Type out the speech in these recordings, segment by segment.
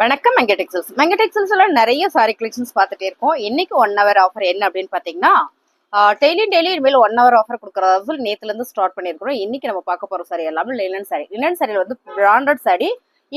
வணக்கம் மெங்கடெக்ஸல்ஸ்ல நிறைய sorry collections பார்த்துட்டே இருக்கோம். இன்னைக்கு 1 hour ஆஃபர் என்ன அப்படின்னு பாத்தீங்கன்னா டெய்லி இனிமேல் 1 hour ஆஃபர் கொடுக்கறதா நேத்துல இருந்து ஸ்டார்ட் பண்ணிருக்கிறோம். இன்னைக்கு நம்ம பார்க்க போற சாரி எல்லாமே லினன் சாரியில வந்து பிராண்டட் சாரி.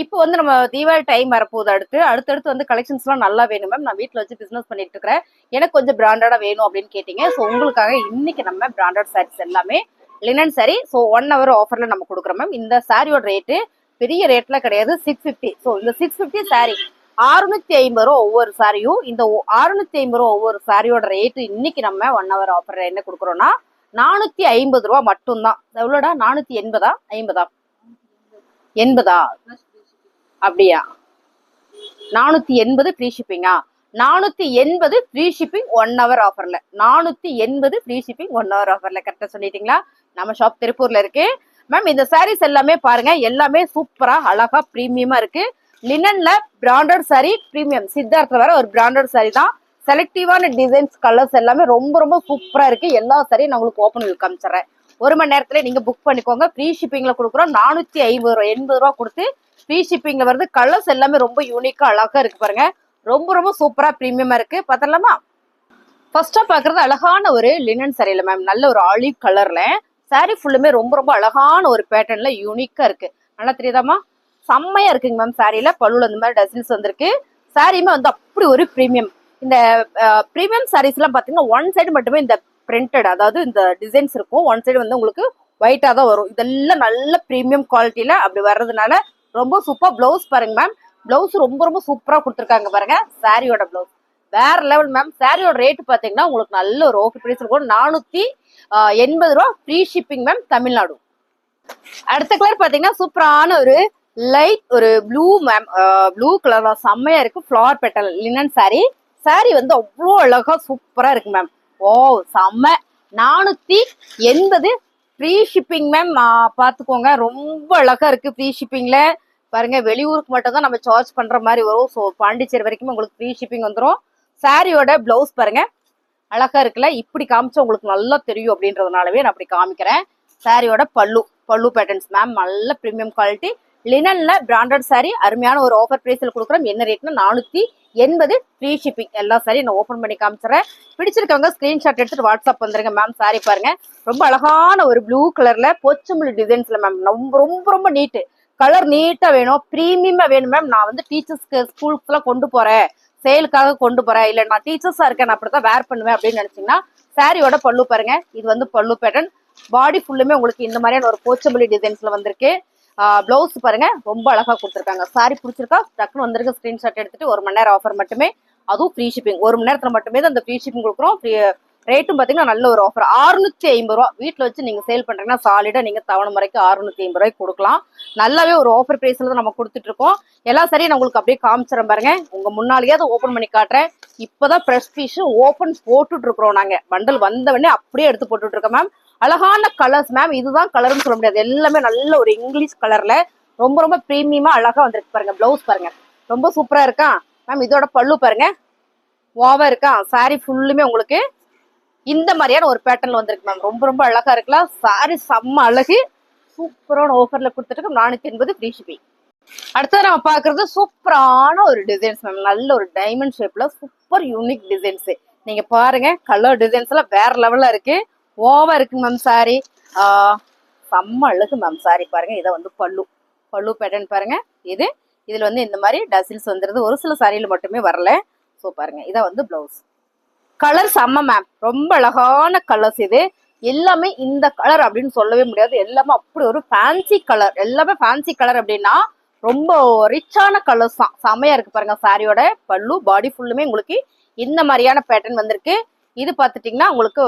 இப்போ வந்து நம்ம தீபாவளி டைம் வரப்போகுது. அடுத்தடுத்து வந்து கலெக்ஷன்ஸ் எல்லாம் நல்லா வேணும் மேம். நான் வீட்டுல வச்சு பிசினஸ் பண்ணிட்டு இருக்கிறேன், எனக்கு கொஞ்சம் பிராண்டடா வேணும் அப்படின்னு கேட்டீங்க. ஸோ உங்களுக்காக இன்னைக்கு நம்ம பிராண்டட் சாரீஸ் எல்லாமே லினன் சாரி. ஸோ 1 hour ஆஃபர்ல நம்ம கொடுக்குறோம் மேம். இந்த சாரியோட ரேட்டு பெரிய ரேட்ல கிடையாது, 650. ஸோ இந்த 650 சாரி 650 ரூபா ஒவ்வொரு சாரியும். இந்த 650 ரூபா ஒவ்வொரு சாரியோட ரேட்டு இன்னைக்கு நம்ம 1 hour ஆஃபர் என்ன கொடுக்குறோம்னா 450 ரூபா மட்டும்தான். எவ்வளோடா? 480 80 அப்படியா? 480 ஃப்ரீ ஷிப்பிங்கா? 480 ஃப்ரீ ஷிப்பிங் 1 hour ஆஃபர்ல. 480 ஃப்ரீ ஷிப்பிங் 1 hour ஆஃபர்ல. கரெக்டா சொல்லிட்டீங்களா? நம்ம ஷாப் திருப்பூர்ல இருக்கு மேம். இந்த சாரீஸ் எல்லாமே பாருங்க, எல்லாமே சூப்பரா அழகா பிரீமியமா இருக்கு. லினன்ல பிராண்டட் சாரி பிரீமியம். சித்தார்த்ல வர ஒரு பிராண்டட் சாரி தான். செலக்டிவான டிசைன்ஸ், கலர்ஸ் எல்லாமே ரொம்ப ரொம்ப சூப்பரா இருக்கு. எல்லா சாரியும் நான் உங்களுக்கு ஓப்பன் வியூ காமிச்சிடுறேன். 1 மணி நேரத்துல நீங்க புக் பண்ணிக்கோங்க. ஃப்ரீ ஷிப்பிங்ல கொடுக்குறோம். 480 ரூபா கொடுத்து ஃப்ரீ ஷிப்பிங்ல வருது. கலர்ஸ் எல்லாமே ரொம்ப யூனிக்கா அழகா இருக்கு பாருங்க. ரொம்ப ரொம்ப சூப்பரா பிரீமியமா இருக்கு. பார்த்தலாமா? ஃபர்ஸ்டா பாக்குறது அழகான ஒரு லினன் சாரியில மேம். நல்ல ஒரு ஆலிவ் கலர்ல சாரி ஃபுல்லுமே ரொம்ப ரொம்ப அழகான ஒரு பேட்டர்ன்ல யூனிக்கா இருக்கு. நல்லா தெரியுதாமா? செம்மையா இருக்குங்க மேம். சாரியில பல்லுல இந்த மாதிரி டசில்ஸ் வந்திருக்கு. சாரியுமே வந்து அப்படி ஒரு பிரீமியம். இந்த பிரீமியம் சாரீஸ் எல்லாம் பாத்தீங்கன்னா ஒன் சைடு மட்டுமே இந்த பிரிண்டட், அதாவது இந்த டிசைன்ஸ் இருக்கும். ஒன் சைடு வந்து உங்களுக்கு ஒயிட்டா தான் வரும். இதெல்லாம் நல்ல பிரீமியம் குவாலிட்டியில அப்படி வர்றதுனால ரொம்ப சூப்பர். பிளவுஸ் பாருங்க மேம். பிளவுஸ் ரொம்ப ரொம்ப சூப்பரா கொடுத்துருக்காங்க பாருங்க. சாரியோட பிளவுஸ் வேற லெவல் மேம். சாரியோட ரேட் பாத்தீங்கன்னா உங்களுக்கு நல்ல ஒரு ஓகே பிரைஸ் இருக்கும். 480 ரூபா ஃப்ரீ ஷிப்பிங் மேம், தமிழ்நாடு. அடுத்த கலர் பாத்தீங்கன்னா சூப்பரான ஒரு லைட் ஒரு ப்ளூ மேம். ப்ளூ கலர் தான், செம்மையா இருக்கு. Flower petal linen sorry. Sorry வந்து அவ்வளோ அழகா சூப்பரா இருக்கு மேம். ஓ செம்ம. 480 ஃப்ரீ ஷிப்பிங் மேம். பாத்துக்கோங்க, ரொம்ப அழகா இருக்கு. ஃப்ரீ ஷிப்பிங்ல பாருங்க, வெளியூருக்கு மட்டும் தான் நம்ம சார்ஜ் பண்ற மாதிரி வரும். ஸோ பாண்டிச்சேரி வரைக்கும் உங்களுக்கு ஃப்ரீ ஷிப்பிங் வந்துடும். சாரியோட பிளவுஸ் பாருங்க, அழகா இருக்குல்ல? இப்படி காமிச்சா உங்களுக்கு நல்லா தெரியும் அப்படின்றதுனாலவே நான் அப்படி காமிக்கிறேன். சாரியோட பல்லு பேட்டர்ன்ஸ் மேம், நல்ல பிரீமியம் குவாலிட்டி லினன்ல பிராண்டட் சாரி. அருமையான ஒரு ஆஃபர் பிரைஸ்ல கொடுக்குறோம். என்ன ரேட்னா 480 ஃப்ரீ ஷிப்பிங். எல்லா சாரி நான் ஓப்பன் பண்ணி காமிச்சிடறேன். பிடிச்சிருக்கவங்க ஸ்கிரீன்ஷாட் எடுத்துட்டு வாட்ஸ்அப் வந்துருங்க மேம். சாரி பாருங்க, ரொம்ப அழகான ஒரு ப்ளூ கலர்ல போச்சம்பள்ளி டிசைன்ஸ்ல மேம். ரொம்ப ரொம்ப ரொம்ப நீட்டு. கலர் நீட்டா வேணும், பிரீமியமா வேணும் மேம். நான் வந்து டீச்சர்ஸ்க்கு ஸ்கூலுக்கு எல்லாம் கொண்டு போறேன், சேலுக்காக கொண்டு போறேன், இல்ல நான் டீச்சர்ஸா இருக்கேன், நான் அப்படித்தான் வேர் பண்ணுவேன் அப்படின்னு நினைச்சீங்கன்னா சாரியோட பல்லு பாருங்க. இது வந்து பல்லு பேட்டர்ன். பாடி ஃபுல்லுமே உங்களுக்கு இந்த மாதிரியான ஒரு போச்சம்பள்ளி டிசைன்ஸ்ல வந்திருக்கு. பிளவுஸ் பாருங்க, ரொம்ப அழகா கொடுத்துருக்காங்க. சாரி பிடிச்சிருக்கா டக்குன்னு வந்திருக்கு, ஸ்கிரீன்ஷாட் எடுத்துட்டு 1 மணி நேரம் ஆஃபர் மட்டுமே, அதுவும் ஃப்ரீ ஷிப்பிங். 1 மணி நேரத்துல மட்டுமே தான் அந்த ஃப்ரீ ஷிப்பிங் கொடுக்குறோம். ரேட்டும் பாத்தீங்கன்னா நல்ல ஒரு ஆஃபர். 650 ரூபா. வீட்டுல வச்சு நீங்க சேல் பண்றீங்கன்னா சாலிடா நீங்க தவணை முறைக்கு 650 ரூபாய்க்கு கொடுக்கலாம். நல்லாவே ஒரு ஆஃபர் பிரைஸ்ல தான் நம்ம கொடுத்துட்டு இருக்கோம். எல்லா சரியும் நான் உங்களுக்கு அப்படியே காமிச்சிடறேன் பாருங்க. உங்க முன்னாலேயே அதை ஓப்பன் பண்ணி காட்டுறேன். இப்பதான் ஃப்ரெஷ் பீஸ் ஓப்பன் போட்டுட்டு இருக்கிறோம். நாங்க பண்டல் வந்தவொடனே அப்படியே எடுத்து போட்டுட்டு இருக்கோம் மேம். அழகான கலர்ஸ் மேம். இதுதான் கலர்னு சொல்ல முடியாது, எல்லாமே நல்ல ஒரு இங்கிலீஷ் கலர்ல ரொம்ப ரொம்ப பிரீமியமா அழகா வந்திருக்கு பாருங்க. பிளவுஸ் பாருங்க, ரொம்ப சூப்பரா இருக்கா மேம். இதோட பல்லு பாருங்க, ஓவா இருக்கா? சாரி ஃபுல்லுமே உங்களுக்கு இந்த மாதிரியான ஒரு பேட்டர்ன்ல வந்திருக்கு மேம். ரொம்ப ரொம்ப அழகா இருக்கலாம். சாரி செம்ம அழகு. சூப்பரான ஆஃபர்ல கொடுத்துட்டு 480 ஃப்ரீ ஷிப்பிங். அடுத்தது நம்ம பாக்குறது சூப்பரான ஒரு டிசைன்ஸ் மேம். நல்ல ஒரு டைமண்ட் ஷேப்ல சூப்பர் யூனிக் டிசைன்ஸ். நீங்க பாருங்க, கலர் டிசைன்ஸ் எல்லாம் வேற லெவல்ல இருக்கு. ஓவா இருக்கு மேம். சாரி செம்ம அழகு மேம். சாரி பாருங்க, இதை வந்து பல்லு பேட்டர்ன் பாருங்க. இதுல வந்து இந்த மாதிரி டசில்ஸ் வந்துருது. ஒரு சில சாரியில மட்டுமே வரல. ஸோ பாருங்க, இதை வந்து பிளவுஸ். கலர் செம்ம மேம். ரொம்ப அழகான கலர்ஸ். இது எல்லாமே இந்த கலர் அப்படின்னு சொல்லவே முடியாது. எல்லாமே அப்படி ஒரு ஃபேன்சி கலர். எல்லாமே ஃபேன்சி கலர் அப்படின்னா ரொம்ப ரிச்சான கலர்ஸ் தான். செம்மையா இருக்கு பாருங்க. சாரியோட பல்லு பாடி ஃபுல்லுமே உங்களுக்கு இந்த மாதிரியான பேட்டர்ன் வந்திருக்கு. இது பார்த்துட்டீங்கன்னா உங்களுக்கு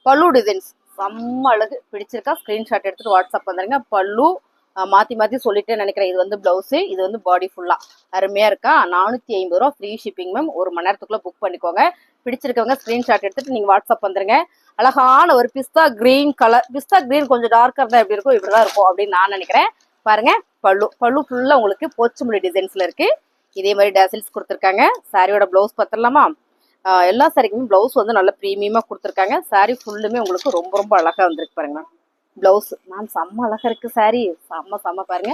பல்லு டிசைன்ஸ் செம்ம அழகு. பிடிச்சிருக்கா ஸ்கிரீன்ஷாட் எடுத்துட்டு வாட்ஸ்அப் வந்துருங்க. பல்லு மாத்தி சொல்லிட்டேன்னு நினைக்கிறேன். இது வந்து பிளவுஸ், இது வந்து பாடி ஃபுல்லா அருமையா இருக்கா. 450 ரூபா ஃப்ரீ ஷிப்பிங் மேம். 1 மணி நேரத்துக்குள்ள புக் பண்ணிக்கோங்க. பிடிச்சிருக்கவங்க ஸ்கிரீன்ஷாட் எடுத்துட்டு நீங்க வாட்ஸ்அப் வந்துருங்க. அழகான ஒரு பிஸ்தா கிரீன் கலர். பிஸ்தா கிரீன் கொஞ்சம் டார்க்கா இருந்தா எப்படி இருக்கும், இப்படிதான் இருக்கும் அப்படின்னு நான் நினைக்கிறேன். பாருங்க, பல்லு ஃபுல்லா உங்களுக்கு போச்சம்பள்ளி டிசைன்ஸ்ல இருக்கு. இதே மாதிரி டேசில்ஸ் கொடுத்துருக்காங்க. சாரியோட பிளவுஸ் பார்த்துடலாமா? எல்லா சாரிக்குமே பிளவுஸ் வந்து நல்ல ப்ரீமியமா கொடுத்துருக்காங்க. சாரி ஃபுல்லுமே உங்களுக்கு ரொம்ப ரொம்ப அழகா வந்திருக்கு பாருங்க. பிளவுஸ் மேம் செம்ம அழகா இருக்கு. சாரி செம்ம பாருங்க.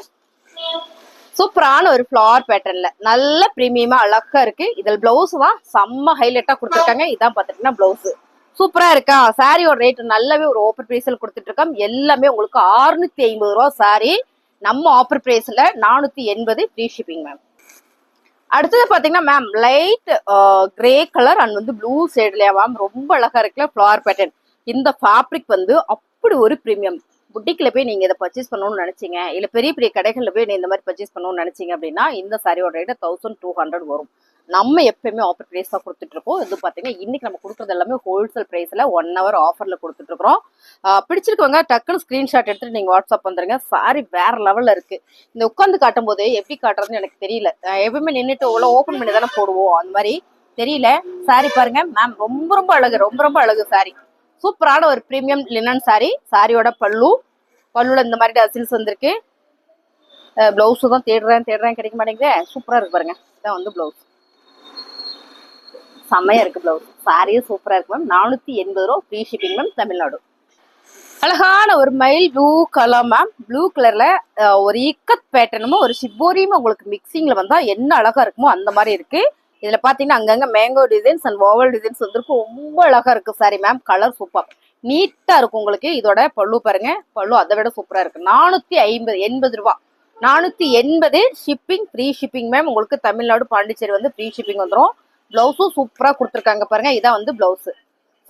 சூப்பரான ஒரு ஃபிளவர் பேட்டர்ன்ல நல்ல பிரீமியமா அழகா இருக்கு. இதில் பிளவுஸ் தான் செம்ம ஹைலைட்டா கொடுத்துருக்காங்க. இதான் பாத்துட்டீங்கன்னா பிளவுஸ் சூப்பரா இருக்கா. சாரியோட ரேட் நல்லாவே ஒரு ஆஃபர் பிரைஸ்ல கொடுத்துட்டு இருக்கோம். எல்லாமே உங்களுக்கு 650 ரூபா சாரி. நம்ம ஆஃபர் பிரைஸ்ல 480 ஃப்ரீ ஷிப்பிங் மேம். அடுத்தது பாத்தீங்கன்னா ma'am light grey colour and வந்து ப்ளூ ஷேட்லயா மேம் ரொம்ப அழகா இருக்குல்ல ஃபிளவர் பேட்டர்ன். இந்த ஃபேப்ரிக் வந்து அப்படி ஒரு பிரீமியம். புட்டிக்ல போய் நீங்க இதை பர்ச்சேஸ் பண்ணணும்னு நினைச்சீங்க, இல்ல பெரிய பெரிய கடைகள்ல போய் நீங்க இந்த மாதிரி பர்ச்சேஸ் பண்ணணும்னு நினைச்சீங்க அப்படின்னா இந்த சாரியோட ரேட் 1200 வரும். நம்ம எப்பயுமே ஆஃபர் பிரைஸ் தான் கொடுத்துட்டு இருக்கோம். இது பாத்தீங்கன்னா இன்னைக்கு நம்ம கொடுக்குறது எல்லாமே ஹோல்சேல் பிரைஸ்ல 1 hour ஆஃபர்ல கொடுத்துட்டு இருக்கிறோம். பிடிச்சிருக்கவங்க டக்குன்னு ஸ்கிரீன்ஷாட் எடுத்துட்டு நீங்க வாட்ஸ்அப் வந்துருங்க. சாரி வேற லெவல்ல இருக்கு. இந்த உட்காந்து காட்டும் போது எப்படி காட்டுறதுன்னு எனக்கு தெரியல. எப்பவுமே நின்றுட்டு உள்ள ஓப்பன் பண்ணி தானே போடுவோம், அந்த மாதிரி தெரியல. சாரி பாருங்க மேம் ரொம்ப ரொம்ப அழகு, ரொம்ப ரொம்ப அழகு சாரி. சூப்பரான ஒரு பிரீமியம் லினன் சாரி. சாரியோட பல்லுல இந்த மாதிரி டசில்ஸ் வந்திருக்கு. பிளவுஸ் தான் தேடுறேன் கிடைக்க மாட்டேங்குது. சூப்பரா இருக்கு பாருங்க. இதான் வந்து பிளவுஸ் செம்மையா இருக்கு. பிளவுஸ் சாரியும் சூப்பரா இருக்கு மேம். 480 ரூபா ஃப்ரீ ஷிப்பிங் மேம், தமிழ்நாடு. அழகான ஒரு மயில் ப்ளூ கலர் மேம். ப்ளூ கலர்ல ஒரு இக்கத் பேட்டர்னும் ஒரு ஷிப்போரியும் உங்களுக்கு மிக்சிங்ல வந்தா என்ன அழகா இருக்குமோ அந்த மாதிரி இருக்கு. இதுல பாத்தீங்கன்னா அங்கங்க mango designs and oval designs வந்துருக்கு. ரொம்ப அழகா இருக்கு சாரி மேம். கலர் சூப்பர் நீட்டா இருக்கும் உங்களுக்கு. இதோட பல்லு பாருங்க, பல்லு அதை விட சூப்பரா இருக்கு. 480 ரூபா. 480 ஷிப்பிங் ஃப்ரீ ஷிப்பிங் மேம். உங்களுக்கு தமிழ்நாடு பாண்டிச்சேரி வந்து ஃப்ரீ ஷிப்பிங் வந்துடும். பிளவுஸும் சூப்பரா கொடுத்துருக்காங்க பாருங்க. இதான் வந்து பிளவுஸ்.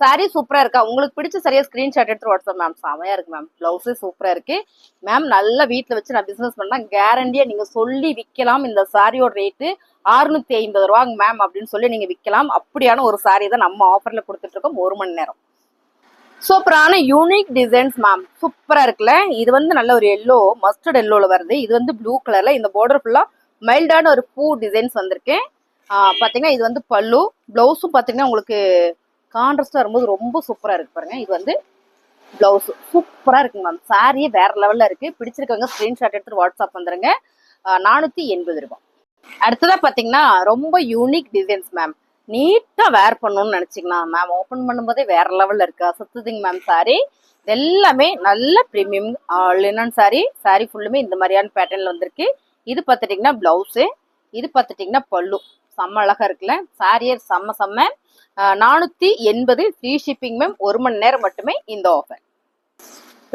சாரி சூப்பரா இருக்கா. உங்களுக்கு பிடிச்ச சரியா ஸ்கிரீன்ஷாட் எடுத்து வாட்ஸ்அப் மேம். செமையா இருக்கு மேம். பிளவுஸு சூப்பரா இருக்கு மேம். நல்லா வீட்டுல வச்சு நான் பிசினஸ் பண்ணா கேரண்டியா நீங்க சொல்லி விற்கலாம். இந்த சாரியோட ரேட்டு 650 ரூபாங்க மேம் அப்படின்னு சொல்லி நீங்க விற்கலாம். அப்படியான ஒரு சாரி தான் நம்ம ஆஃபர்ல கொடுத்துட்டு இருக்கோம். 1 மணி நேரம். சூப்பரான யூனிக் டிசைன்ஸ் மேம். சூப்பரா இருக்குல்ல. இது வந்து நல்ல ஒரு எல்லோ, மஸ்டர்ட் எல்லோல வருது. இது வந்து ப்ளூ கலர்ல இந்த பார்டர் ஃபுல்லா மைல்டான ஒரு பூ டிசைன்ஸ் வந்திருக்கு. பாத்தீங்கன்னா இது வந்து பல்லு. பிளவுஸும் பாத்தீங்கன்னா உங்களுக்கு கான்ட்ராஸ்டா வரும்போது ரொம்ப சூப்பரா இருக்கு பாருங்க. இது வந்து பிளவுஸ் சூப்பரா இருக்கு மேம். சாரியே வேற லெவல்ல இருக்கு. பிடிச்சிருக்கவங்க ஸ்கிரீன்ஷாட் எடுத்துட்டு வாட்ஸ்அப் வந்துருங்க. 480 ரூபாய். அடுத்ததா பாத்தீங்கன்னா ரொம்ப யூனிக் டிசைன்ஸ் மேம். நீட்டா வேர் பண்ணணும்னு நினைச்சீங்கன்னா மேம் ஓபன் பண்ணும்போதே வேற லெவல்ல இருக்கு. அசத்துதுங்க மேம் சாரி. எல்லாமே நல்ல பிரீமியம் லினன் சாரி. சாரி ஃபுல்லுமே இந்த மாதிரியான பேட்டர்ன்ல வந்திருக்கு. இது பார்த்துட்டீங்கன்னா பிளவுஸு, இது பார்த்துட்டீங்கன்னா பல்லு. செம்ம அழகா இருக்குல்ல. சாரியே செம்ம 480 ஃப்ரீ ஷிப்பிங் மேம். 1 மணி நேரம் மட்டுமே இந்த ஆஃபர்.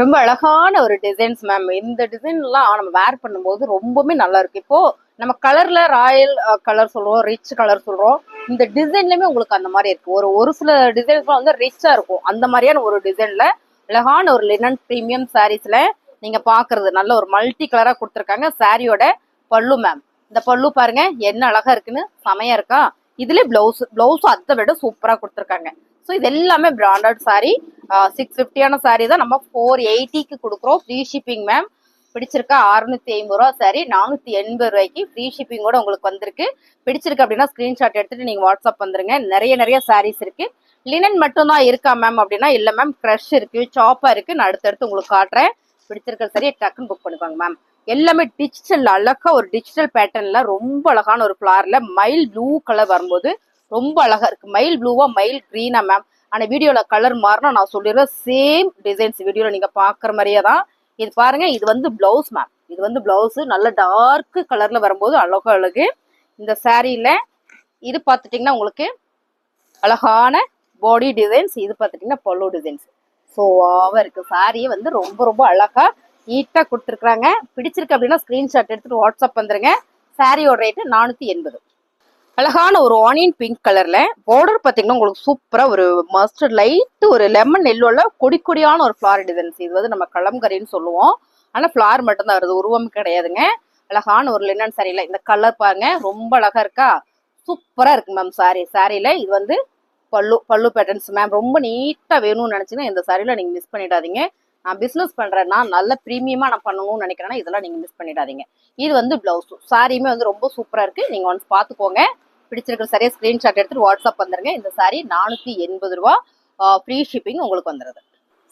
ரொம்ப அழகான ஒரு டிசைன்ஸ் மேம். இந்த டிசைன் எல்லாம் நம்ம வேர் பண்ணும்போது ரொம்பவே நல்லா இருக்கு. இப்போ நம்ம கலர்ல ராயல் கலர் சொல்றோம், ரிச் கலர் சொல்றோம். இந்த டிசைன்லயுமே உங்களுக்கு அந்த மாதிரி இருக்கு. ஒரு சில டிசைன்ஸ் வந்து ரிச்சா இருக்கும். அந்த மாதிரியான ஒரு டிசைன்ல அழகான ஒரு லினன் பிரீமியம் சாரீஸ்ல நீங்க பாக்குறது நல்ல ஒரு மல்டி கலரா கொடுத்துருக்காங்க. சாரியோட பல்லு மேம். இந்த பல்லு பாருங்க என்ன அழகா இருக்குன்னு. செமையா இருக்கா. இதுல பிளவுஸ் அதை விட சூப்பரா கொடுத்துருக்காங்க. ஸோ இது எல்லாமே பிராண்டட் சாரி. 650 சாரி தான் நம்ம 480க்கு கொடுக்குறோம் ஃப்ரீ ஷிப்பிங் மேம். பிடிச்சிருக்கா. 650 ரூபா சாரி 480 ரூபாய்க்கு ஃப்ரீ ஷிப்பிங்கோட உங்களுக்கு வந்திருக்கு. பிடிச்சிருக்கு அப்படின்னா ஸ்கிரீன்ஷாட் எடுத்துட்டு நீங்க வாட்ஸ்அப் வந்துருங்க. நிறைய சாரீஸ் இருக்கு. லினன் மட்டும் தான் இருக்கா மேம் அப்படின்னா இல்ல மேம். க்ரஷ் இருக்கு, சாப்பா இருக்கு. நான் அடுத்தடுத்து உங்களுக்கு காட்டுறேன். பிடிச்சிருக்க சரி டக்குன்னு புக் பண்ணிப்பாங்க மேம். எல்லாமே டிஜிட்டல் அழகா ஒரு டிஜிட்டல் பேட்டர்ன்ல ரொம்ப அழகான ஒரு ஃபிளார்ல மயில் ப்ளூ கலர் வரும்போது ரொம்ப அழகா இருக்கு. மயில் ப்ளூவா மயில் கிரீனா மேம். ஆனா வீடியோல கலர் மாறினா நான் சொல்லிடுறேன். சேம் டிசைன்ஸ் வீடியோல நீங்க பாக்குற மாதிரியே தான். இது பாருங்க. இது வந்து பிளவுஸ் மேம். இது வந்து பிளவுஸ் நல்ல டார்க் கலர்ல வரும்போது அழகு. இந்த சாரீல இது பாத்துட்டீங்கன்னா உங்களுக்கு அழகான பாடி டிசைன்ஸ். இது பாத்துட்டீங்கன்னா பல்லு டிசைன்ஸ். சோவா இருக்கு. சாரியை வந்து ரொம்ப அழகா நீட்டா கொடுத்துருக்காங்க. பிடிச்சிருக்கு அப்படின்னா ஸ்கிரீன்ஷாட் எடுத்துட்டு வாட்ஸ்அப் வந்துருங்க. சாரியோட ரேட்டு 480. அழகான ஒரு ஆனியன் பிங்க் கலர்ல பார்டர் பாத்தீங்கன்னா உங்களுக்கு சூப்பரா ஒரு மஸ்டர்ட் லைட் ஒரு லெமன் எல்லோல கொடியான ஒரு ஃபிளார் டிசைன்ஸ். இது வந்து நம்ம கலம்கரின்னு சொல்லுவோம். ஆனா ஃபிளார் மட்டும் தான் வருது, உருவம் கிடையாதுங்க. அழகான ஒரு லினன் சாரியில இந்த கலர் பாருங்க ரொம்ப அழகா இருக்கா. சூப்பரா இருக்கு மேம். சாரியில இது வந்து பல்லு பேட்டர்ன்ஸ் மேம். ரொம்ப நீட்டா வேணும்னு நினைச்சீங்கன்னா இந்த சாரியில நீங்க மிஸ் பண்ணிடாதீங்க. நான் பிசினஸ் பண்றேன்னா நல்ல பிரீமியமா நான் பண்ணணும்னு நினைக்கிறேன்னா இதெல்லாம் நீங்க மிஸ் பண்ணிடாதீங்க. இது வந்து பிளவுஸ். சாரியுமே வந்து ரொம்ப சூப்பரா இருக்கு. நீங்க ஒன்ஸ் பாத்துக்கோங்க. பிடிச்சிருக்கிற சரியா ஸ்கிரீன்ஷாட் எடுத்துட்டு வாட்ஸ்அப் வந்துருங்க. இந்த சாரி 480 ரூபா ஃப்ரீ ஷிப்பிங் உங்களுக்கு வந்துருது.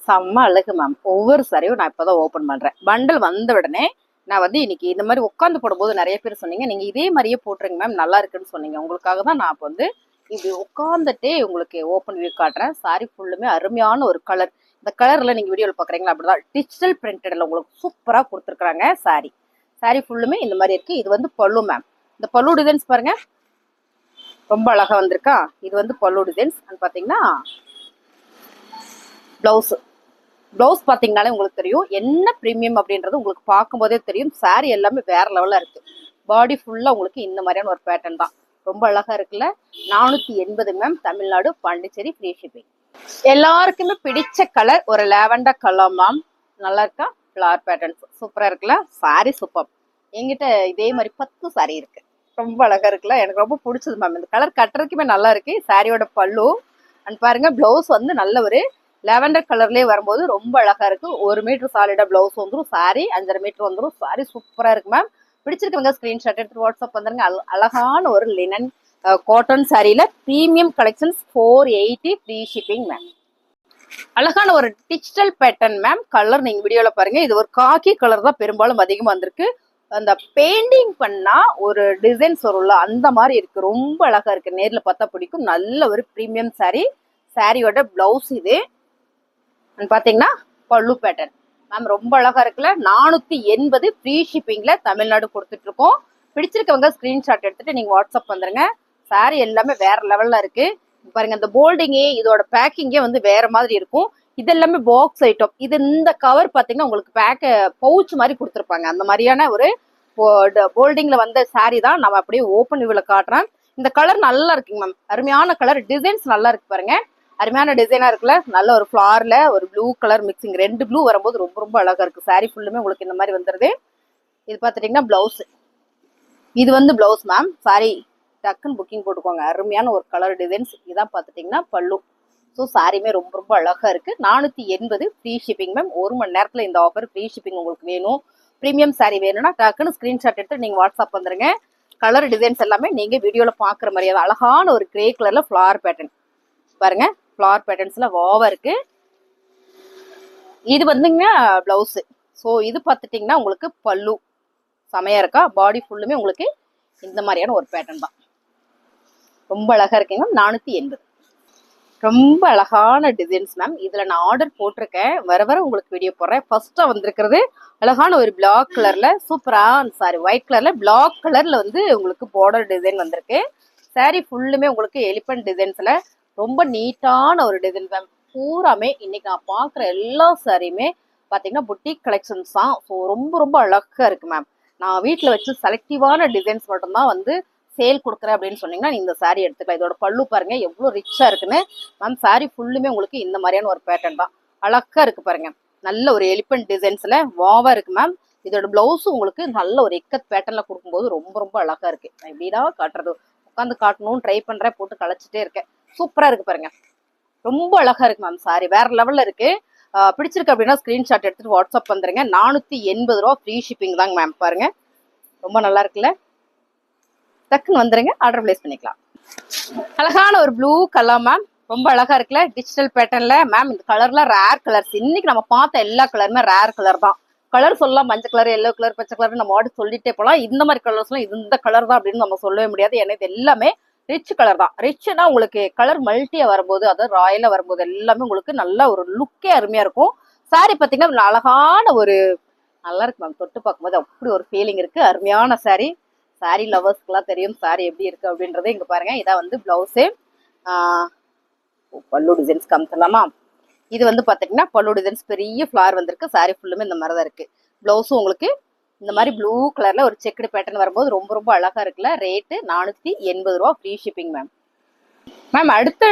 செம்ம அழகு மேம். ஒவ்வொரு சாரியும் நான் இப்பதான் ஓபன் பண்றேன். பண்டல் வந்த உடனே நான் வந்து இன்னைக்கு இந்த மாதிரி உட்காந்து போடும்போது நிறைய பேர் சொன்னீங்க நீங்க இதே மாதிரியே போட்டுருங்க மேம் நல்லா இருக்குன்னு சொன்னீங்க. உங்களுக்காக தான் நான் இப்போ வந்து இப்படி உட்காந்துட்டே உங்களுக்கு ஓப்பன் வியூ காட்டுறேன். சாரி ஃபுல்லுமே அருமையான ஒரு கலர். இந்த கலர்ல நீங்க வீடியோவில் பாக்குறீங்களா அப்படிதான் டிஜிட்டல் பிரிண்டட்ல உங்களுக்கு சூப்பரா கொடுத்துருக்காங்க. சாரி சாரி ஃபுல்லுமே இந்த மாதிரி இருக்கு. இது வந்து பல்லு மேம். இந்த பல்லு டிசைன்ஸ் பாருங்க, ரொம்ப அழகா வந்திருக்கா. இது வந்து பல்லு டிசைன்ஸ். பாத்தீங்கன்னா பிளவுஸ் பிளவுஸ் பாத்தீங்கன்னாலே உங்களுக்கு தெரியும் என்ன பிரீமியம் அப்படின்றது உங்களுக்கு பார்க்கும்போதே தெரியும். சாரி எல்லாமே வேற லெவல்ல இருக்கு. பாடி ஃபுல்லா உங்களுக்கு இந்த மாதிரியான ஒரு பேட்டர்ன் தான். ரொம்ப அழகா இருக்குல்ல. 480 ma'am. Tamil Nadu, Pondicherry, free shipping. எல்லாருக்குமே பிடிச்ச கலர் ஒரு லாவெண்டர் கலர் மேம். நல்லா இருக்கா? ஃபிளவர் பேட்டர்ன்ஸ் சூப்பரா இருக்குல்ல. Sorry super. என்கிட்ட இதே மாதிரி 10 சாரி இருக்கு. ரொம்ப அழகா இருக்குல்ல. எனக்கு ரொம்ப பிடிச்சது மேம். இந்த கலர் கட்டுறதுக்குமே நல்லா இருக்கு. சாரியோட பல்லு அண்ட் பாருங்க, பிளவுஸ் வந்து நல்ல ஒரு லாவெண்டர் கலர்லயே வரும்போது ரொம்ப அழகா இருக்கு. 1 மீட்டர் சாலிடா பிளவுஸ் வந்துடும். சாரி 5.5 மீட்டர் வந்துடும். சாரி சூப்பரா இருக்கு மேம். பிடிச்சிருக்கவங்க ஸ்கிரீன்ஷாட் எடுத்து வாட்ஸ்அப் வந்துருங்க. அழகான ஒரு லினன் காட்டன் சாரியில premium collections 480 free shipping ma'am. அழகான ஒரு டிஜிட்டல் பேட்டர்ன் மேம். கலர் நீங்க வீடியோல பாருங்க. இது ஒரு காக்கி கலர் தான் பெரும்பாலும் அதிகமா வந்திருக்கு. அந்த பெயிண்டிங் பண்ணா ஒரு டிசைன்ஸ் வரும்ல, அந்த மாதிரி இருக்கு. ரொம்ப அழகா இருக்கு. நேர்ல பார்த்தா பிடிக்கும். நல்ல ஒரு பிரீமியம் சாரி. சாரியோட பிளவுஸ் இது பாத்தீங்கன்னா பல்லு பேட்டர்ன் மேம். ரொம்ப அழகா இருக்குல்ல. 480 ஃப்ரீ ஷிப்பிங்ல தமிழ்நாடு கொடுத்துட்டு இருக்கோம். பிடிச்சிருக்கவங்க ஸ்கிரீன்ஷாட் எடுத்துட்டு நீங்க வாட்ஸ்அப் வந்துருங்க. சாரி எல்லாமே வேற லெவல்ல இருக்கு. பாருங்க, இந்த போல்டிங்கே இதோட பேக்கிங்கே வந்து வேற மாதிரி இருக்கும். இது எல்லாமே பாக்ஸ் ஐட்டம். இது இந்த கவர் பாத்தீங்கன்னா உங்களுக்கு பவுச் மாதிரி கொடுத்துருப்பாங்க. அந்த மாதிரியான ஒரு போல்டிங்ல வந்த சாரி தான் நம்ம அப்படியே ஓப்பன் வியூல காட்டுறேன். இந்த கலர் நல்லா இருக்குங்க மேம். அருமையான கலர். டிசைன்ஸ் நல்லா இருக்கு பாருங்க. அருமையான டிசைனா இருக்குல்ல. நல்ல ஒரு ஃபிளார்ல ஒரு ப்ளூ கலர் மிக்சிங். 2 ப்ளூ வரும்போது ரொம்ப ரொம்ப அழகா இருக்கு. சாரி ஃபுல்லுமே உங்களுக்கு இந்த மாதிரி வந்துருது. இது பாத்துட்டீங்கன்னா பிளவுஸ். இது வந்து பிளவுஸ் மேம். சாரி டக்குன்னு புக்கிங் போட்டுக்கோங்க. அருமையான ஒரு கலர் டிசைன்ஸ். இதான் பாத்துட்டீங்கன்னா பல்லு. ஸோ சாரியுமே ரொம்ப ரொம்ப அழகா இருக்கு. 480 ஃப்ரீ ஷிப்பிங் மேம். 1 மணி நேரத்துல இந்த ஆஃபர் ஃப்ரீ ஷிப்பிங் உங்களுக்கு வேணும். பிரீமியம் சாரி வேணும்னா டக்குன்னு ஸ்கிரீன்ஷாட் எடுத்து நீங்க வாட்ஸ்அப் வந்துருங்க. கலர் டிசைன்ஸ் எல்லாமே நீங்க வீடியோல பாக்குற மாதிரியே அழகான ஒரு கிரே கலர்ல ஃபிளவர் பேட்டர்ன் பாருங்க. ஃபிளவர் பேட்டர்ன்ஸ்ல வாவா இருக்கு. இது வந்துங்க பிளவுஸ். ஸோ இது பார்த்துட்டீங்கன்னா உங்களுக்கு பல்லு செமையா இருக்கா. பாடி ஃபுல்லுமே உங்களுக்கு இந்த மாதிரியான ஒரு பேட்டர்ன் தான். ரொம்ப அழகா இருக்குங்க. 480. ரொம்ப அழகான டிசைன்ஸ் மேம். இதுல நான் ஆர்டர் போட்டிருக்கேன். வர வர உங்களுக்கு வீடியோ போடுறேன். ஃபர்ஸ்டா வந்திருக்கிறது அழகான ஒரு பிளாக் கலர்ல சூப்பரா, சாரி ஒயிட் கலர்ல பிளாக் கலர்ல வந்து உங்களுக்கு பார்டர் டிசைன் வந்திருக்கு. சாரி ஃபுல்லுமே உங்களுக்கு எலிபென்ட் டிசைன்ஸ்ல ரொம்ப நீட்டான ஒரு டிசைன் மேம். பூராமே இன்னைக்கு நான் பாக்குற எல்லா சாரியுமே பாத்தீங்கன்னா புட்டிக் கலெக்ஷன்ஸ் தான். ஸோ ரொம்ப ரொம்ப அழகா இருக்கு மேம். நான் வீட்டுல வச்சு செலக்டிவான டிசைன்ஸ் மட்டும்தான் வந்து சேல் கொடுக்குறேன் அப்படின்னு சொன்னீங்கன்னா இந்த சாரி எடுத்துக்கலாம். இதோட பல்லு பாருங்க எவ்வளவு ரிச்சா இருக்குன்னு மேம். சாரி ஃபுல்லுமே உங்களுக்கு இந்த மாதிரியான ஒரு பேட்டர்ன் தான். அழகா இருக்கு பாருங்க. நல்ல ஒரு எலிபென்ட் டிசைன்ஸ்ல வாவா இருக்கு மேம். இதோட பிளவுஸ் உங்களுக்கு நல்ல ஒரு எக்கத் பேட்டர்ன்ல கொடுக்கும்போது ரொம்ப ரொம்ப அழகா இருக்கு. நான் எப்படிதான் காட்டுறது, உட்காந்து காட்டணும்னு ட்ரை பண்றேன், போட்டு களைச்சிட்டே இருக்கேன். சூப்பரா இருக்கு பாருங்க. ரொம்ப அழகா இருக்கு மேம். சாரி வேற லெவல்ல இருக்கு. பிடிச்சிருக்கு அப்படின்னா ஸ்கிரீன்ஷாட் எடுத்துட்டு வாட்ஸ்அப் வந்துருங்க. 480 ரூபா ஃப்ரீ ஷிப்பிங் தாங்க மேம். பாருங்க ரொம்ப நல்லா இருக்குல்ல. டக்குன்னு வந்துருங்க, ஆர்டர் பிளேஸ் பண்ணிக்கலாம். அழகான ஒரு ப்ளூ கலர் மேம். ரொம்ப அழகா இருக்குல்ல. டிஜிட்டல் பேட்டர்ன்ல மேம். இந்த கலர்ல ரேர் கலர்ஸ். இன்னைக்கு நம்ம பார்த்த எல்லா கலருமே ரேர் கலர் தான். கலர் சொல்லலாம். மஞ்சள் கலர், எல்லோ கலர், பச்சை கலர் நம்ம ஆர்டர் சொல்லிட்டே போலாம். இந்த மாதிரி கலர்ஸ் எல்லாம் இந்த கலர் தான் அப்படின்னு நம்ம சொல்லவே முடியாது. ஏன்னா இது எல்லாமே ரிச் கலர் தான். ரிச்னா உங்களுக்கு கலர் மல்டியா வரும்போது, அதாவது ராயலா வரும்போது எல்லாமே உங்களுக்கு நல்ல ஒரு லுக்கே அருமையா இருக்கும். சாரி பாத்தீங்கன்னா அழகான ஒரு நல்லா இருக்கு மேம். தொட்டு பார்க்கும்போது அப்படி ஒரு ஃபீலிங் இருக்கு. அருமையான சாரி. சாரி லவர்ஸ்க்குலாம் தெரியும் சாரி எப்படி இருக்கு அப்படின்றத. இங்க பாருங்க, இதான் வந்து பிளவுஸு. பல்லு டிசைன்ஸ் காமிச்சிடலாமா? இது வந்து பாத்தீங்கன்னா பல்லு டிசைன்ஸ் பெரிய ஃபிளார் வந்திருக்கு. சாரி ஃபுல்லுமே இந்த மாதிரி தான் இருக்கு. பிளவுஸும் உங்களுக்கு இந்த மாதிரி ப்ளூ கலர்ல ஒரு செக்குடு பேட்டர்ன் வரும்போது ரொம்ப ரொம்ப அழகா இருக்குல்ல. ரேட்டு 480 ரூபா ஃப்ரீ ஷிப்பிங் மேம். மேம் அடுத்த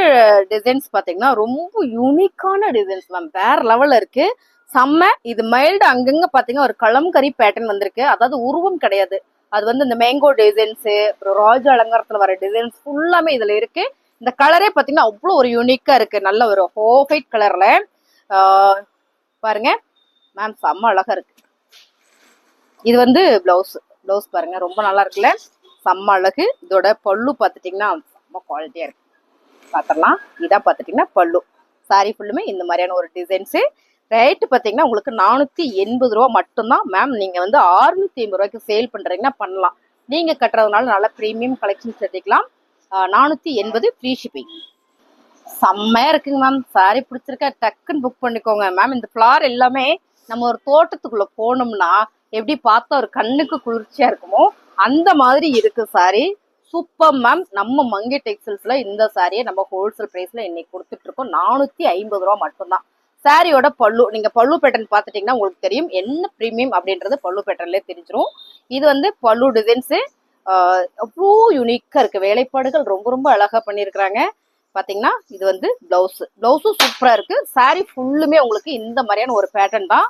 டிசைன்ஸ் பாத்தீங்கன்னா ரொம்ப யூனிக்கான டிசைன்ஸ் மேம். வேற லெவல்ல இருக்கு. செம்ம. இது மைல்டு. அங்கங்க பாத்தீங்கன்னா ஒரு கலம்கரி பேட்டர்ன் வந்திருக்கு. அதாவது உருவம் கிடையாது. அது வந்து இந்த மேங்கோ டிசைன்ஸ், ராஜ அலங்காரத்துல வர டிசைன்ஸ் ஃபுல்லாமே இதுல இருக்கு. இந்த கலரே பாத்தீங்கன்னா அவ்வளவு ஒரு யூனிக்கா இருக்கு. நல்ல ஒரு ஹோஃபைட் கலர்ல பாருங்க மேம். செம்ம அழகா இருக்கு. இது வந்து பிளவுஸ். பிளவுஸ் பாருங்க ரொம்ப நல்லா இருக்குல்ல. செம்ம அழகு. இதோட பல்லு பாத்துட்டீங்கன்னா செம்ம குவாலிட்டியா இருக்கு. பாத்திரலாம். இதான் பாத்துட்டீங்கன்னா பல்லு. சாரி ஃபுல்லுமே இந்த மாதிரியான ஒரு டிசைன்ஸ். ரேட்டு பாத்தீங்கன்னா உங்களுக்கு 480 ரூபா மட்டும்தான் மேம். நீங்க வந்து 650 ரூபாய்க்கு சேல் பண்றீங்கன்னா பண்ணலாம். நீங்க கட்டுறதுனால நல்ல பிரீமியம் கலெக்ஷன்ஸ் எடுத்துக்கலாம். 480 ஃப்ரீ ஷிப்பிங். செம்மையா இருக்குங்க மேம். சாரி பிடிச்சிருக்க டக்குன்னு புக் பண்ணிக்கோங்க மேம். இந்த ஃபிளார் எல்லாமே நம்ம ஒரு தோட்டத்துக்குள்ள போனோம்னா எப்படி பார்த்தா ஒரு கண்ணுக்கு குளிர்ச்சியா இருக்குமோ அந்த மாதிரி இருக்கு சாரி. Super ma'am. நம்ம மங்கை டெக்ஸ்டைல்ஸ்ல இந்த சாரியை நம்ம ஹோல்சேல் பிரைஸ்ல இன்னைக்கு கொடுத்துட்டு இருக்கோம். 450 ரூபா மட்டும்தான். சாரியோட பல்லு, நீங்க பல்லு பேட்டர்ன் பாத்துட்டீங்கன்னா உங்களுக்கு தெரியும் என்ன பிரீமியம் அப்படின்றது பல்லு பேட்டர்ன்ல தெரிஞ்சிடும். இது வந்து பல்லு டிசைன்ஸ் அவ்வளோ யூனிக்கா இருக்கு. வேலைப்பாடுகள் ரொம்ப ரொம்ப அழகா பண்ணியிருக்கிறாங்க. பாத்தீங்கன்னா இது வந்து பிளவுஸும் சூப்பரா இருக்கு. சாரி ஃபுல்லுமே உங்களுக்கு இந்த மாதிரியான ஒரு பேட்டர்ன் தான்.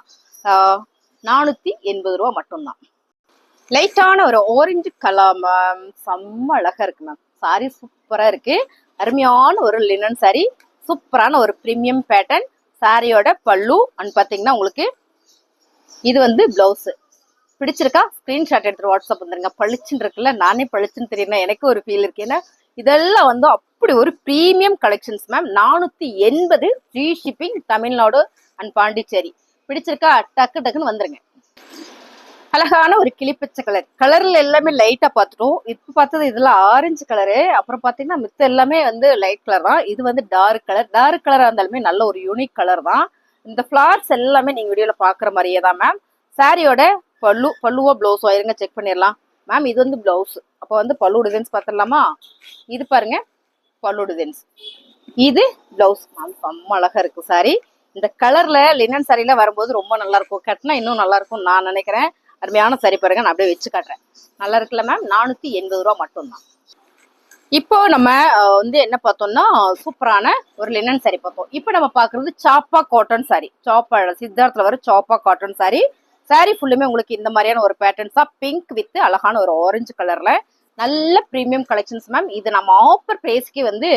480 ரூபா மட்டும்தான். லைட்டான ஒரு ஆரஞ்சு கலர் மேம், செம்ம அழகா இருக்கு மேம். சாரி சூப்பரா இருக்கு. அருமையான ஒரு லினன் சாரி, சூப்பரான ஒரு பிரீமியம் பேட்டர்ன். சாரியோட பல்லு அண்ட் பாத்தீங்கன்னா உங்களுக்கு இது வந்து பிளவுஸ். பிடிச்சிருக்கா? ஸ்கிரீன்ஷாட் எடுத்துட்டு வாட்ஸ்அப் வந்துருங்க. பளிச்சுன்னு இருக்குல்ல, நானே பளிச்சுன்னு தெரியுறேன், எனக்கு ஒரு ஃபீல் இருக்கு. ஏன்னா இதெல்லாம் வந்து அப்படி ஒரு premium collections ma'am. 480 free shipping, Tamil Nadu and Pondicherry. பிடிச்சிருக்கா? டக்கு டக்குன்னு வந்துருங்க. அழகான ஒரு கிளிப்பச்சை கலர்ல எல்லாமே லைட்டா பார்த்துட்டோம். இப்ப பார்த்தது இதுல ஆரஞ்சு கலரு. அப்புறம் பாத்தீங்கன்னா மித்த எல்லாமே வந்து லைட் கலர் தான். இது வந்து டார்க் கலரா இருந்தாலுமே நல்ல ஒரு யூனிக் கலர் தான். இந்த ஃபிளார்ஸ் எல்லாமே நீங்க வீடியோல பாக்குற மாதிரியே தான் மேம். சாரியோட பல்லுவோ பிளவுஸோ இருங்க செக் பண்ணிடலாம் மேம். இது வந்து பிளவுஸ். அப்போ வந்து பல்லு டிசைன்ஸ் பார்த்துடலாமா? இது பாருங்க பல்லு டிசைன்ஸ், இது பிளவுஸ் மேம். செம்ம அழகா இருக்கு சாரி. இந்த கலர்ல லினன் சாரில வரும்போது ரொம்ப நல்லா இருக்கும். கட்டினா இன்னும் நல்லா இருக்கும் நான் நினைக்கிறேன். அருமையான சாரி பாருங்க, நான் அப்படியே வச்சு காட்டுறேன். நல்லா இருக்குல்ல மேம்? 480 ரூபா மட்டும்தான். இப்போ நம்ம வந்து என்ன பார்த்தோம்னா சூப்பரான ஒரு லினன் சாரி பார்த்தோம். இப்போ நம்ம பாக்குறது சாப்பா காட்டன் சாரி. சித்தார்த்ல வர சாப்பா காட்டன் சாரி. சாரி ஃபுல்லுமே உங்களுக்கு இந்த மாதிரியான ஒரு பேட்டர்ன்ஸா பிங்க் வித் அழகான ஒரு ஆரஞ்சு கலர்ல நல்ல பிரீமியம் கலெக்ஷன்ஸ் மேம். இது நம்ம ஆஃபர் பிரைஸ்க்கு வந்து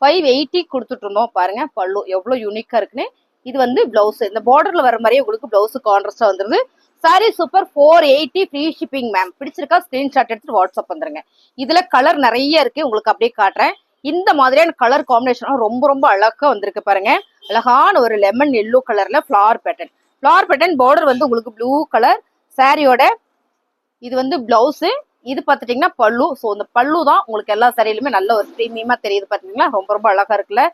580 கொடுத்துட்டு இருந்தோம். பாருங்க பல்லு எவ்வளவு யூனிக்கா இருக்குன்னு. இது வந்து பிளவுஸ், இந்த பார்டர்ல வர மாதிரியே உங்களுக்கு பிளவுஸ் கான்ட்ராஸ்டா வந்துருது. Sorry super 480 free shipping ma'am. பிடிச்சிருக்கா? ஸ்கிரீன்ஷாட் எடுத்து வாட்ஸ்அப் வந்துருங்க. இதுல கலர் நிறைய இருக்கு, உங்களுக்கு அப்படியே காட்டுறேன். இந்த மாதிரியான கலர் காம்பினேஷன் ரொம்ப ரொம்ப அழகா வந்திருக்கு பாருங்க. அழகான ஒரு லெமன் எல்லோ கலர்ல ஃபிளார் பேட்டர்ன் பார்டர் வந்து உங்களுக்கு ப்ளூ கலர். சாரியோட இது வந்து பிளவுஸ். இது பாத்துட்டீங்கன்னா பல்லு. ஸோ இந்த பல்லு தான் உங்களுக்கு எல்லா சாரியிலுமே நல்ல ஒரு பிரீமியமா தெரியுது. பாத்தீங்களா? ரொம்ப ரொம்ப அழகா இருக்குல்ல.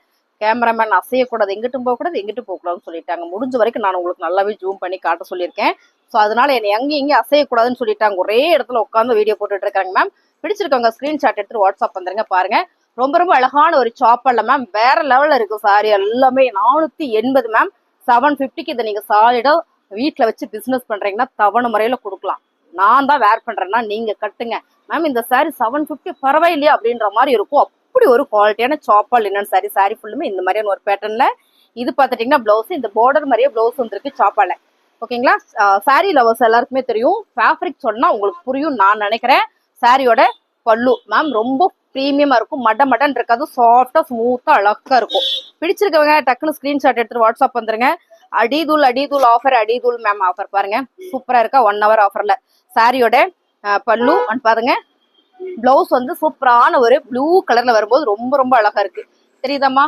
கேமராமேன் அசையக்கூடாது, எங்கிட்டும் போகக்கூடாது, எங்கிட்டும் போகக்கூடாதுன்னு சொல்லிட்டாங்க. முடிஞ்ச வரைக்கும் நான் உங்களுக்கு நல்லாவே ஜூம் பண்ணி காட்ட சொல்லியிருக்கேன். ஸோ அதனால என்னை எங்கேயும் அசையக்கூடாதுன்னு சொல்லிட்டாங்க. ஒரே இடத்துல உட்காந்து வீடியோ போட்டுட்டு இருக்காங்க மேம். பிடிச்சிருக்கவங்க ஸ்கிரீன்ஷாட் எடுத்து வாட்ஸ்அப் வந்துருங்க. பாருங்க ரொம்ப ரொம்ப அழகான ஒரு சாப்பல்ல மேம். வேற லெவல்ல இருக்கு சாரி எல்லாமே. 480 மேம். 750க்கு இதை நீங்க சாலிடா வீட்டுல வச்சு பிசினஸ் பண்றீங்கன்னா தவணை முறையில கொடுக்கலாம். நான் தான் வேர் பண்றேன்னா நீங்க கட்டுங்க மேம். இந்த சாரி 750 பரவாயில்லையா அப்படின்ற மாதிரி இருக்கும். அப்படி ஒரு குவாலிட்டியான சாப்பா லினன் சாரி. சாரி ஃபுல்லுமே இந்த மாதிரியான ஒரு பேட்டர்ன்ல. இது பாத்துட்டீங்கன்னா பிளவுஸ், இந்த பார்டர் மாதிரியே பிளவுஸ் வந்திருக்கு சாப்பால. ஓகேங்களா? சாரி லவர்ஸ் எல்லாருக்குமே தெரியும். ஃபேப்ரிக் சொன்னா உங்களுக்கு புரியும் நான் நினைக்கிறேன். சாரியோட பல்லு மேம் ரொம்ப பிரீமியமா இருக்கும். மடன் இருக்காது, சாஃப்டா ஸ்மூத்தா அழகா இருக்கும். பிடிச்சிருக்கவங்க டக்குன்னு ஸ்கிரீன்ஷாட் எடுத்துட்டு வாட்ஸ்அப் வந்துருங்க. அடிதூள் ஆஃபர், அடிதூள் மேம் ஆஃபர் பாருங்க. சூப்பரா இருக்கா? 1 hour ஆஃபர்ல. சாரியோட பல்லு அண்ட் பாருங்க பிளவுஸ் வந்து சூப்பரான ஒரு ப்ளூ கலர்ல வரும்போது ரொம்ப ரொம்ப அழகா இருக்கு. தெரியுதாம்மா?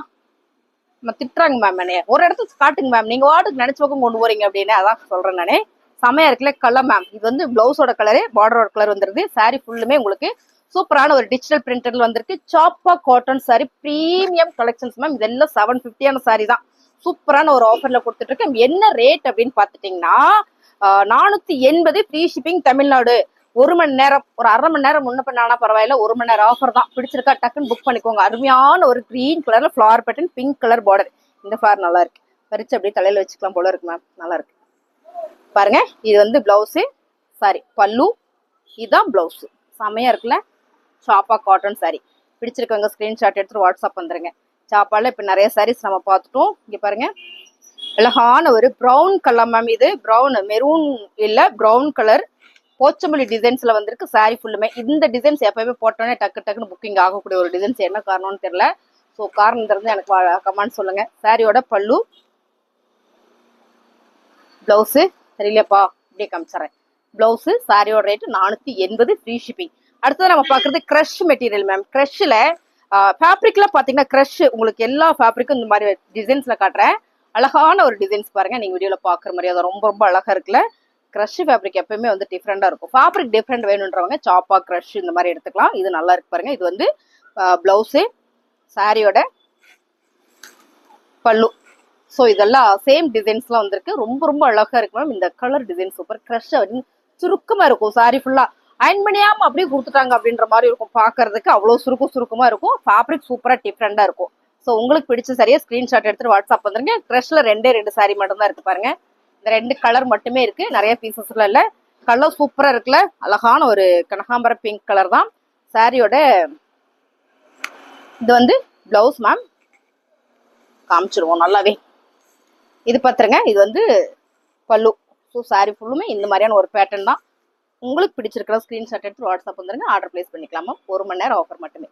நம்ம திட்டுறாங்க மேம் என்னைய. ஒரு இடத்துல காட்டுங்க மேம், நீங்க வாட்டுக்கு நினைச்ச பக்கம் கொண்டு போறீங்க அப்படின்னு. அதான் சொல்றேன் நானே. செமையா இருக்குல்ல கலர் மேம். இது வந்து பிளவுஸோட கலரு, பார்டரோட கலர் வந்துருது. சாரி ஃபுல்லுமே உங்களுக்கு சூப்பரான ஒரு டிஜிட்டல் பிரிண்டர்ல வந்திருக்கு. சாப்பா cotton sorry premium collections ma'am. இதெல்லாம் 750 சாரி தான். சூப்பரான ஒரு ஆஃபர்ல கொடுத்துட்டு இருக்கேன். என்ன ரேட் அப்படின்னு பாத்துட்டீங்கன்னா 480 ஃப்ரீ ஷிப்பிங் தமிழ்நாடு. 1 மணி நேரம், ஒரு 1/2 மணி நேரம் முன்ன பண்ணானா பரவாயில்ல. 1 மணி நேரம் ஆஃபர் தான். பிடிச்சிருக்கா? டக்குன்னு புக் பண்ணிக்கோங்க. அருமையான ஒரு கிரீன் கலர்ல flower pattern, pink colour border. இந்த ஃபிளார் நல்லா இருக்கு. பறிச்சு அப்படியே தலையில வச்சுக்கலாம் போல இருக்கு மேம். நல்லா இருக்கு பாருங்க. இது வந்து பிளவுஸ், சாரி பல்லு. இதுதான் பிளவுஸ். செமையா இருக்குல்ல? சாப்பா காட்டன் சாரி. பிடிச்சிருக்கவங்க ஸ்கிரீன்ஷாட் எடுத்துட்டு வாட்ஸ்அப் வந்துருங்க. சாப்பால இப்ப நிறைய சாரீஸ் நம்ம பார்த்துட்டோம். இங்க பாருங்க அழகான ஒரு ப்ரௌன் கலர் மேம். இது ப்ரௌன், மெரூன் இல்ல, ப்ரௌன் கலர் போச்சமல்லி டிசைன்ஸ்ல வந்திருக்கு. சாரி ஃபுல்லுமே இந்த டிசைன்ஸ் எப்பயுமே போட்டோன்னே டக்குன்னு புக்கிங் ஆகக்கூடிய ஒரு டிசைன்ஸ். என்ன காரணம்னு தெரியல. ஸோ காரணம் தெரிஞ்சு எனக்கு கமெண்ட் சொல்லுங்க. சாரியோட பல்லு, பிளவுஸ் தெரியலையாப்பா, இப்படியே காமிச்சிடறேன். பிளவுஸ், சாரியோட ரேட் 480 ஃப்ரீ ஷிப்பிங். அடுத்தது நம்ம பாக்குறது கிரஷ் மெட்டீரியல் மேம். கிரஷ்ல ஃபேப்ரிக்ல பாத்தீங்கன்னா கிரஷ் உங்களுக்கு எல்லா ஃபேப்ரிக்கும் இந்த மாதிரி டிசைன்ஸ்ல காட்டுறேன். அழகான ஒரு டிசைன்ஸ் பாருங்க. நீங்க வீடியோல பாக்குற மாதிரி அது ரொம்ப ரொம்ப அழகா இருக்குல்ல. கிரஷ் ஃபேப்ரிக் எப்பயுமே வந்து டிஃப்ரெண்டா இருக்கும். ஃபேப்ரிக் டிஃப்ரெண்ட் வேணுன்றவங்க சாப்பா கிரஷ் இந்த மாதிரி எடுத்துக்கலாம். இது நல்லா இருக்கு பாருங்க. இது வந்து பிளவுஸ், சாரியோட பல்லு. ஸோ இதெல்லாம் சேம் டிசைன்ஸ்லாம் வந்திருக்கு. ரொம்ப ரொம்ப அழகா இருக்கு மேம். இந்த கலர் டிசைன் சூப்பர். கிரஷ் சுருக்கமா இருக்கும். சாரி ஃபுல்லா அயன் பண்ணியாம அப்படியே கொடுத்துட்டாங்க அப்படின்ற மாதிரி இருக்கும். பாக்குறதுக்கு அவ்வளவு சுருக்கமா இருக்கும். ஃபேப்ரிக் சூப்பரா டிஃப்ரெண்டா இருக்கும். ஸோ உங்களுக்கு பிடிச்ச சரியா ஸ்கிரீன்ஷாட் எடுத்துட்டு வாட்ஸ்அப் வந்துருங்க. க்ரஷ்ல 2 சாரி மட்டும் தான் இருக்கு பாருங்க. இந்த 2 கலர் மட்டுமே இருக்கு, நிறைய பீசஸ்ல இல்ல. கலர் சூப்பரா இருக்குல்ல, அழகான ஒரு கனகாம்பர பிங்க் கலர் தான் சாரியோட. இது வந்து பிளவுஸ் மேம், காமிச்சிருவோம் நல்லாவே. இது பாத்துருங்க, இது வந்து பல்லு. ஸோ சாரி ஃபுல்லுமே இந்த மாதிரியான ஒரு பேட்டர்ன் தான். உங்களுக்கு பிடிச்சிருக்கிற ஸ்கிரீன்ஷாட் எடுத்து வாட்ஸ்அப் வந்துருங்க, ஆர்டர் பிளேஸ் பண்ணிக்கலாமா. 1 மணி நேரம் ஆஃபர் மட்டுமே.